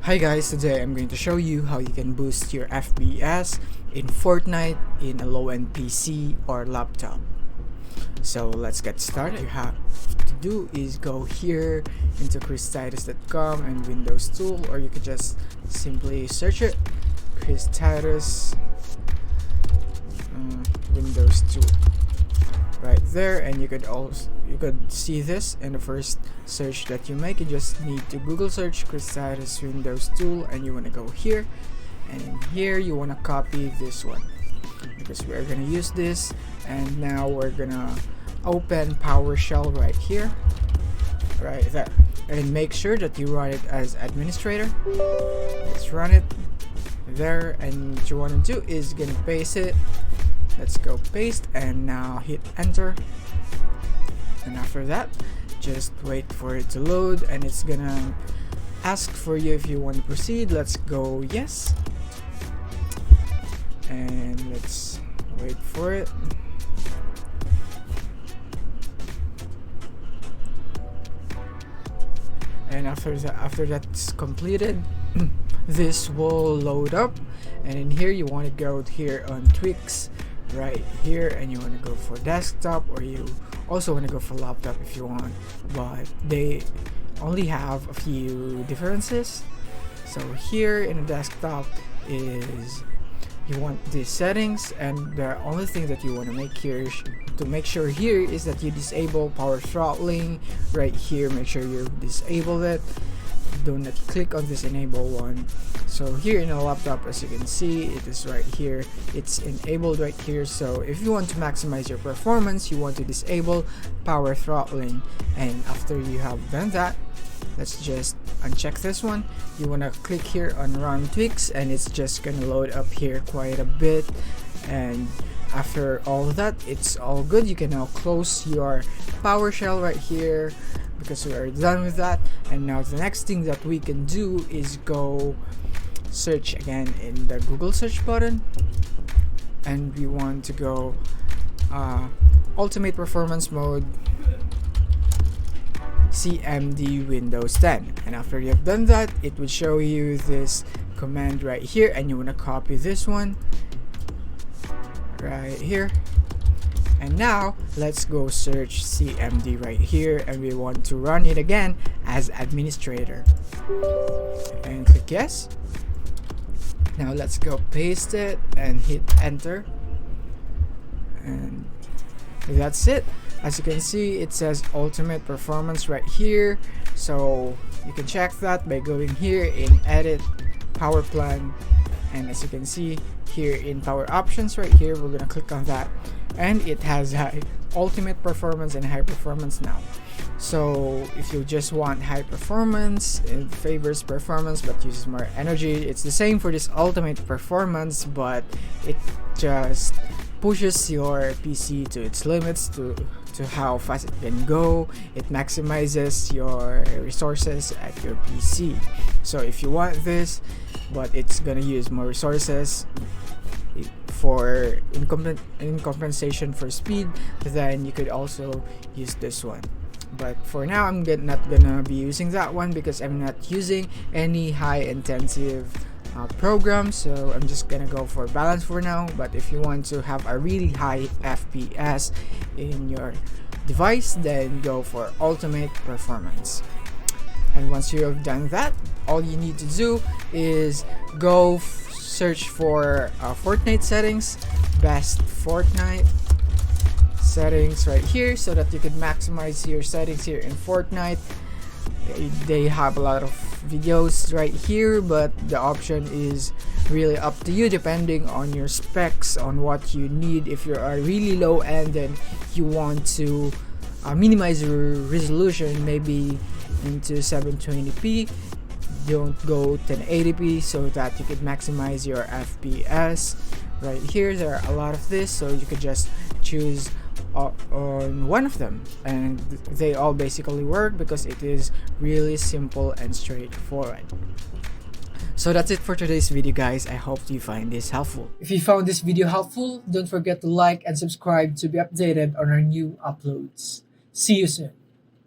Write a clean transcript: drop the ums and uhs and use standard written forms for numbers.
Hi guys, today I'm going to show you how you can boost your FPS in Fortnite in a low-end PC or laptop. So let's get started. What you have to do is go here into christitus.com and Windows Tool, or you could just simply search it, Christitus Windows Tool. Right there, and you could see this in the first search that you make. You just need to Google search Christitus Windows Tool, and you want to go here, and in here you want to copy this one because we're gonna use this. And now we're gonna open PowerShell right here, right there, and make sure that you run it as administrator. Let's run it there, and what you want to do is gonna paste it. Let's go paste, and now hit enter, and after that just wait for it to load, and it's gonna ask for you if you want to proceed. Let's go yes, and let's wait for it. And after that's completed, this will load up, and in here you want to go here on tweaks right here, and you want to go for desktop, or you also want to go for laptop if you want, but they only have a few differences. So here in the desktop is you want these settings, and the only thing that you want to make here to make sure here is that you disable power throttling right here. Make sure you disable it. Do not click on this enable one. So here in a laptop, as you can see, it is right here, it's enabled right here. So if you want to maximize your performance, you want to disable power throttling, and after you have done that, let's just uncheck this one. You want to click here on run tweaks, and it's just gonna load up here quite a bit. And after all of that, it's all good. You can now close your PowerShell right here because we are done with that. And now the next thing that we can do is go search again in the Google search button, and we want to go ultimate performance mode CMD Windows 10, and after you have done that, it would show you this command right here, and you want to copy this one right here. And now let's go search CMD right here, and we want to run it again as administrator, and click yes. Now let's go paste it and hit enter, and that's it. As you can see, it says ultimate performance right here, so you can check that by going here in edit power plan, and as you can see here in power options right here, we're gonna click on that, and it has ultimate performance and high performance now. So if you just want high performance, it favors performance but uses more energy. It's the same for this ultimate performance, but it just pushes your PC to its limits, to how fast it can go. It maximizes your resources at your PC. So if you want this, but it's gonna use more resources for in compensation for speed, then you could also use this one. But for now, I'm not gonna be using that one because I'm not using any high intensive program, so I'm just gonna go for balance for now. But if you want to have a really high FPS in your device, then go for ultimate performance. And once you have done that, all you need to do is go search for Fortnite settings, best Fortnite settings right here, so that you can maximize your settings here in Fortnite. They have a lot of videos right here, but the option is really up to you depending on your specs, on what you need. If you are really low end and you want to minimize your resolution, maybe into 720p, don't go 1080p, so that you can maximize your FPS. Right here there are a lot of this, so you could just choose on one of them, and they all basically work because it is really simple and straightforward. So that's it for today's video, guys. I hope you find this helpful. If you found this video helpful, don't forget to like and subscribe to be updated on our new uploads. See you soon.